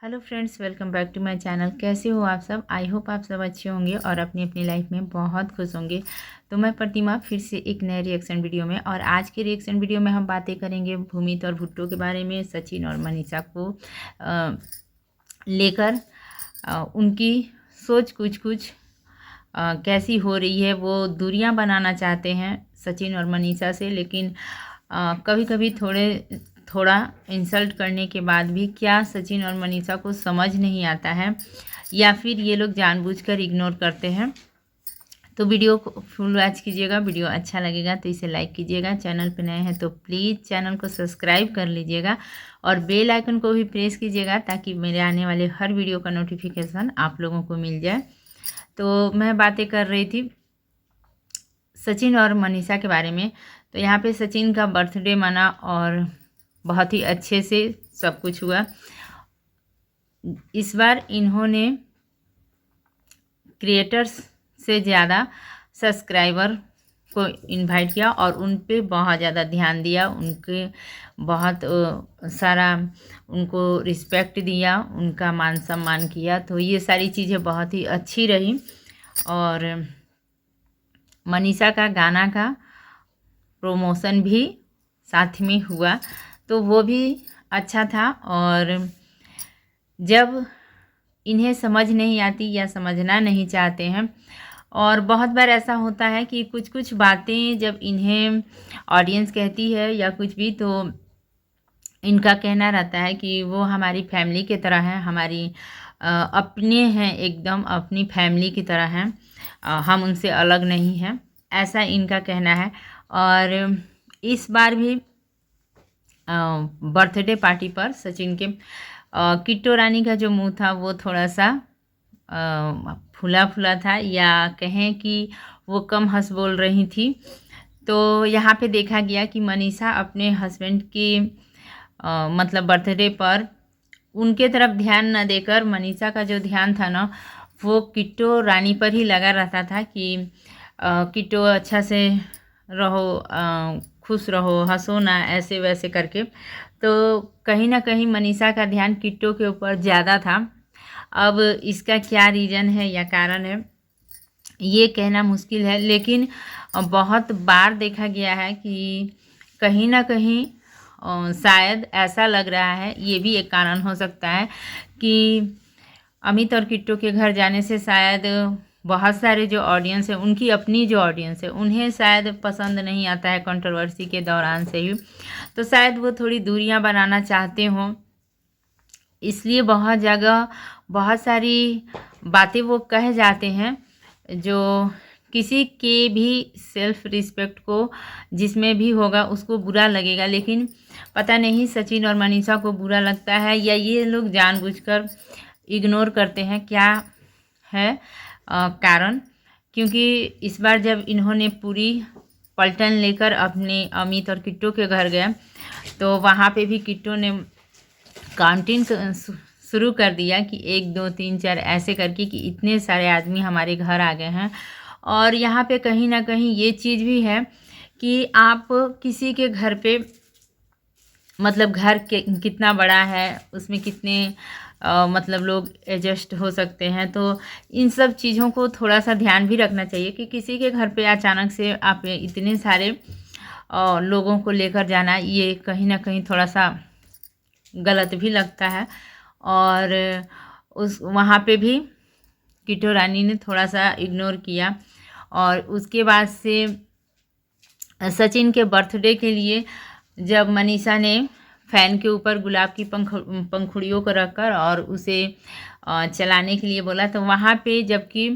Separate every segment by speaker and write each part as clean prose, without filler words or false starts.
Speaker 1: Hello friends, welcome back to my channel. कैसे हो आप सब? आई होप आप सब अच्छे होंगे और अपनी अपनी लाइफ में बहुत खुश होंगे। तो मैं प्रतिमा फिर से एक नए रिएक्शन वीडियो में, और आज के रिएक्शन वीडियो में हम बातें करेंगे भूमित और भुट्टो के बारे में, सचिन और मनीषा को लेकर उनकी सोच कुछ कुछ कैसी हो रही है। वो दूरियां बनाना चाहते हैं सचिन और मनीषा से, लेकिन कभी कभी थोड़ा इंसल्ट करने के बाद भी क्या सचिन और मनीषा को समझ नहीं आता है, या फिर ये लोग जानबूझकर इग्नोर करते हैं। तो वीडियो को फुल वॉच कीजिएगा। वीडियो अच्छा लगेगा तो इसे लाइक कीजिएगा। चैनल पर नए हैं तो प्लीज़ चैनल को सब्सक्राइब कर लीजिएगा और बेल आइकन को भी प्रेस कीजिएगा, ताकि मेरे आने वाले हर वीडियो का नोटिफिकेशन आप लोगों को मिल जाए। तो मैं बातें कर रही थी सचिन और मनीषा के बारे में। तो यहाँ पे सचिन का बर्थडे मना और बहुत ही अच्छे से सब कुछ हुआ। इस बार इन्होंने क्रिएटर्स से ज़्यादा सब्सक्राइबर को इनवाइट किया और उन पे बहुत ज़्यादा ध्यान दिया, उनके बहुत सारा उनको रिस्पेक्ट दिया, उनका मान सम्मान किया। तो ये सारी चीज़ें बहुत ही अच्छी रही। और मनीषा का गाना का प्रमोशन भी साथ में हुआ, तो वो भी अच्छा था। और जब इन्हें समझ नहीं आती या समझना नहीं चाहते हैं, और बहुत बार ऐसा होता है कि कुछ कुछ बातें जब इन्हें ऑडियंस कहती है या कुछ भी, तो इनका कहना रहता है कि वो हमारी फैमिली की तरह है, हमारी अपने हैं, एकदम अपनी फैमिली की तरह हैं, हम उनसे अलग नहीं हैं, ऐसा इनका कहना है। और इस बार भी बर्थडे पार्टी पर सचिन के किट्टो रानी का जो मुंह था वो थोड़ा सा फूला फूला था, या कहें कि वो कम हंस बोल रही थी। तो यहाँ पे देखा गया कि मनीषा अपने हस्बैंड की मतलब बर्थडे पर उनके तरफ ध्यान न देकर मनीषा का जो ध्यान था ना, वो किट्टो रानी पर ही लगा रहता था कि किट्टो अच्छा से रहो, खुश रहो, हंसो ना, ऐसे वैसे करके। तो कहीं ना कहीं मनीषा का ध्यान किट्टो के ऊपर ज़्यादा था। अब इसका क्या रीज़न है या कारण है ये कहना मुश्किल है, लेकिन बहुत बार देखा गया है कि कहीं ना कहीं शायद ऐसा लग रहा है, ये भी एक कारण हो सकता है कि अमित और किट्टो के घर जाने से शायद बहुत सारे जो ऑडियंस है, उनकी अपनी जो ऑडियंस है, उन्हें शायद पसंद नहीं आता है कंट्रोवर्सी के दौरान से ही। तो शायद वो थोड़ी दूरियां बनाना चाहते हों, इसलिए बहुत जगह बहुत सारी बातें वो कह जाते हैं जो किसी के भी सेल्फ रिस्पेक्ट को जिसमें भी होगा उसको बुरा लगेगा। लेकिन पता नहीं सचिन और मनीषा को बुरा लगता है या ये लोग जानबूझकर इग्नोर करते हैं, क्या है कारण। क्योंकि इस बार जब इन्होंने पूरी पलटन लेकर अपने अमित और किट्टो के घर गए, तो वहाँ पे भी किट्टो ने काउंटिंग शुरू कर दिया कि 1 2 3 4 ऐसे करके, कि इतने सारे आदमी हमारे घर आ गए हैं। और यहाँ पे कहीं ना कहीं ये चीज़ भी है कि आप किसी के घर पे, मतलब घर के कितना बड़ा है, उसमें कितने मतलब लोग एडजस्ट हो सकते हैं। तो इन सब चीज़ों को थोड़ा सा ध्यान भी रखना चाहिए कि किसी के घर पे अचानक से आप इतने सारे लोगों को लेकर जाना, ये कहीं ना कहीं थोड़ा सा गलत भी लगता है। और उस वहाँ पे भी किट्टो रानी ने थोड़ा सा इग्नोर किया। और उसके बाद से सचिन के बर्थडे के लिए जब मनीषा ने फ़ैन के ऊपर गुलाब की पंखुड़ियों को रखकर और उसे चलाने के लिए बोला, तो वहाँ पे जबकि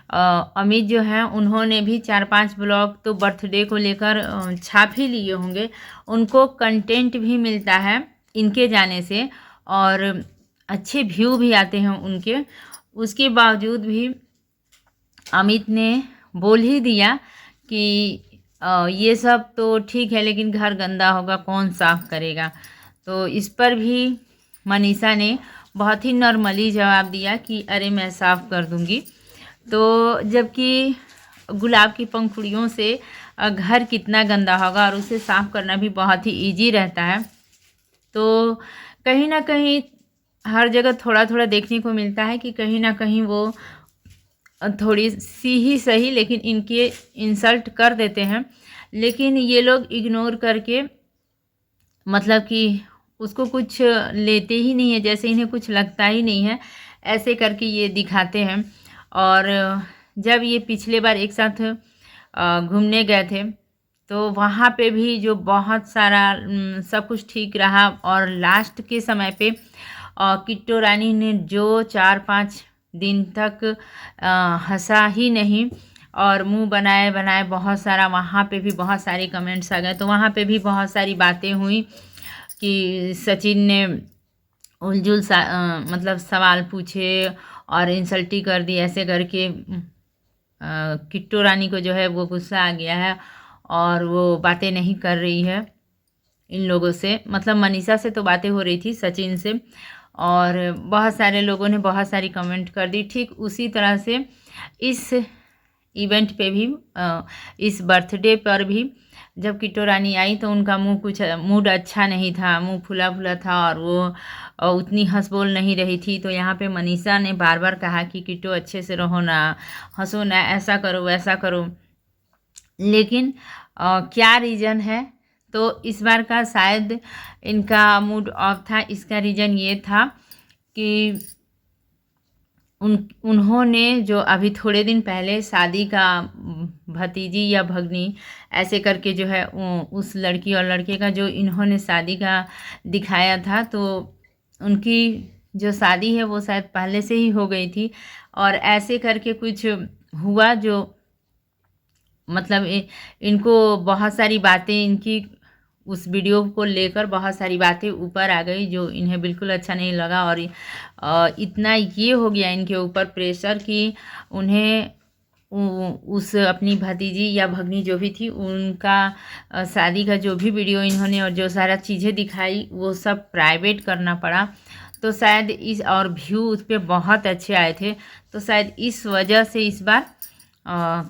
Speaker 1: अमित जो हैं उन्होंने भी 4-5 ब्लॉग तो बर्थडे को लेकर छाप ही लिए होंगे, उनको कंटेंट भी मिलता है इनके जाने से और अच्छे व्यू भी आते हैं उनके। उसके बावजूद भी अमित ने बोल ही दिया कि ये सब तो ठीक है, लेकिन घर गंदा होगा, कौन साफ़ करेगा। तो इस पर भी मनीषा ने बहुत ही नॉर्मली जवाब दिया कि अरे मैं साफ़ कर दूंगी। तो जबकि गुलाब की पंखुड़ियों से घर कितना गंदा होगा और उसे साफ़ करना भी बहुत ही इजी रहता है। तो कहीं ना कहीं हर जगह थोड़ा थोड़ा देखने को मिलता है कि कहीं ना कहीं वो थोड़ी सी ही सही लेकिन इनके इंसल्ट कर देते हैं, लेकिन ये लोग इग्नोर करके मतलब कि उसको कुछ लेते ही नहीं है, जैसे इन्हें कुछ लगता ही नहीं है, ऐसे करके ये दिखाते हैं। और जब ये पिछले बार एक साथ घूमने गए थे तो वहाँ पे भी जो बहुत सारा सब कुछ ठीक रहा, और लास्ट के समय पे किट्टू रानी ने जो 4-5 दिन तक हंसा ही नहीं और मुंह बनाए बनाए बहुत सारा, वहाँ पे भी बहुत सारे कमेंट्स आ गए, तो वहाँ पे भी बहुत सारी बातें हुई कि सचिन ने उलझुल मतलब सवाल पूछे और इंसल्टी कर दी, ऐसे करके किट्टू रानी को जो है वो गुस्सा आ गया है और वो बातें नहीं कर रही है इन लोगों से। मतलब मनीषा से तो बातें हो रही थी, सचिन से, और बहुत सारे लोगों ने बहुत सारी कमेंट कर दी। ठीक उसी तरह से इस इवेंट पे भी इस बर्थडे पर भी जब किट्टू रानी आई तो उनका मूड अच्छा नहीं था, मुंह फुला फुला था और वो उतनी हंस बोल नहीं रही थी। तो यहाँ पे मनीषा ने बार बार कहा कि किट्टू अच्छे से रहो ना, हंसो ना, ऐसा करो वैसा करो, लेकिन क्या रीज़न है, तो इस बार का शायद इनका मूड ऑफ था। इसका रीज़न ये था कि उन्होंने जो अभी थोड़े दिन पहले शादी का भतीजी या भगनी ऐसे करके जो है उस लड़की और लड़के का जो इन्होंने शादी का दिखाया था, तो उनकी जो शादी है वो शायद पहले से ही हो गई थी, और ऐसे करके कुछ हुआ जो मतलब इनको बहुत सारी बातें, इनकी उस वीडियो को लेकर बहुत सारी बातें ऊपर आ गई जो इन्हें बिल्कुल अच्छा नहीं लगा, और इतना ये हो गया इनके ऊपर प्रेशर कि उन्हें उस अपनी भतीजी या भगनी जो भी थी उनका शादी का जो भी वीडियो इन्होंने और जो सारा चीज़ें दिखाई वो सब प्राइवेट करना पड़ा। तो शायद इस और व्यू उस पर बहुत अच्छे आए थे, तो शायद इस वजह से इस बार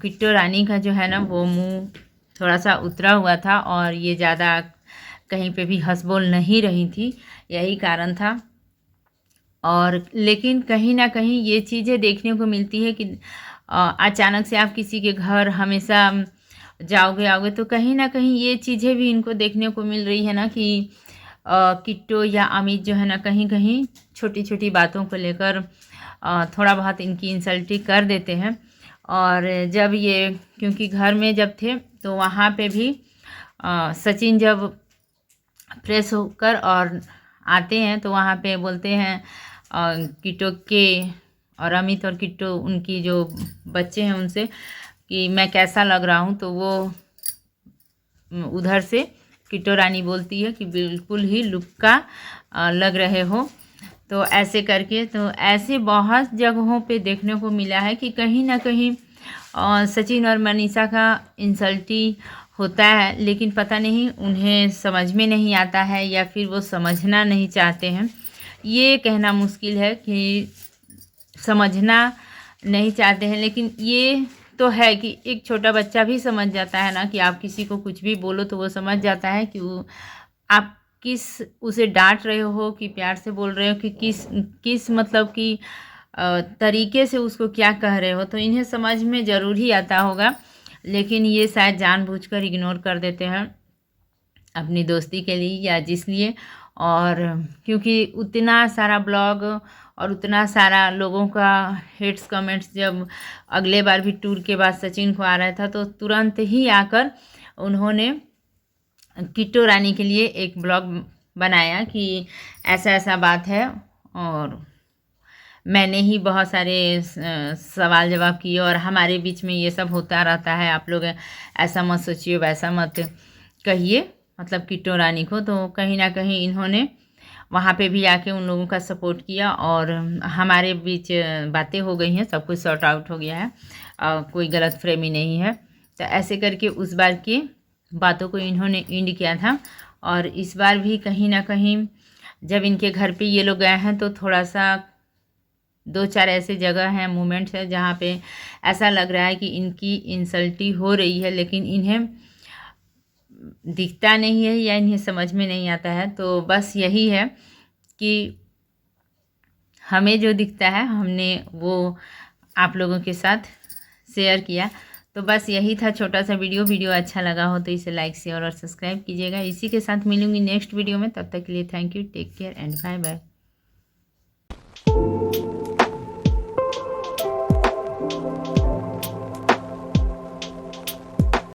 Speaker 1: किट्टू रानी का जो है ना वो मुंह थोड़ा सा उतरा हुआ था और ये ज़्यादा कहीं पे भी हंस बोल नहीं रही थी, यही कारण था। और लेकिन कहीं ना कहीं ये चीज़ें देखने को मिलती है कि अचानक से आप किसी के घर हमेशा जाओगे आओगे तो कहीं ना कहीं ये चीज़ें भी इनको देखने को मिल रही है ना कि किट्टू या अमित जो है ना कहीं कहीं छोटी छोटी बातों को लेकर थोड़ा बहुत इनकी इंसल्टिंग कर देते हैं। और जब ये क्योंकि घर में जब थे तो वहाँ पे भी सचिन जब फ्रेश होकर और आते हैं तो वहाँ पे बोलते हैं किट्टू के और अमित और किट्टू उनकी जो बच्चे हैं उनसे कि मैं कैसा लग रहा हूँ, तो वो उधर से किट्टू रानी बोलती है कि बिल्कुल ही लुक्का लग रहे हो। तो ऐसे करके तो ऐसे बहुत जगहों पे देखने को मिला है कि कहीं ना कहीं सचिन और मनीषा का इंसल्टी होता है, लेकिन पता नहीं उन्हें समझ में नहीं आता है या फिर वो समझना नहीं चाहते हैं। ये कहना मुश्किल है कि समझना नहीं चाहते हैं, लेकिन ये तो है कि एक छोटा बच्चा भी समझ जाता है ना कि आप किसी को कुछ भी बोलो तो वो समझ जाता है कि वो आप किस उसे डांट रहे हो कि प्यार से बोल रहे हो कि किस मतलब कि तरीके से उसको क्या कह रहे हो, तो इन्हें समझ में ज़रूर ही आता होगा, लेकिन ये शायद जानबूझकर इग्नोर कर देते हैं अपनी दोस्ती के लिए या जिसलिए। और क्योंकि उतना सारा ब्लॉग और उतना सारा लोगों का हेट्स कमेंट्स जब अगले बार भी टूर के बाद सचिन को आ रहा था तो तुरंत ही आकर उन्होंने किट्टू रानी के लिए एक ब्लॉग बनाया कि ऐसा ऐसा बात है, और मैंने ही बहुत सारे सवाल जवाब किए और हमारे बीच में ये सब होता रहता है, आप लोग ऐसा मत सोचिए वैसा मत कहिए, मतलब किट्टू रानी को। तो कहीं ना कहीं इन्होंने वहाँ पे भी आके उन लोगों का सपोर्ट किया और हमारे बीच बातें हो गई हैं, सब कुछ सॉर्ट आउट हो गया है, कोई गलत फहमी नहीं है। तो ऐसे करके उस बार की बातों को इन्होंने एंड किया था। और इस बार भी कहीं ना कहीं जब इनके घर पे ये लोग गए हैं तो थोड़ा सा 2-4 ऐसे जगह हैं, मोमेंट्स हैं जहाँ पे ऐसा लग रहा है कि इनकी इंसल्टी हो रही है, लेकिन इन्हें दिखता नहीं है या इन्हें समझ में नहीं आता है। तो बस यही है कि हमें जो दिखता है हमने वो आप लोगों के साथ शेयर किया। तो बस यही था छोटा सा वीडियो अच्छा लगा हो तो इसे लाइक शेयर और सब्सक्राइब कीजिएगा। इसी के साथ मिलूंगी नेक्स्ट वीडियो में, तब तक के लिए thank you, take care and bye bye.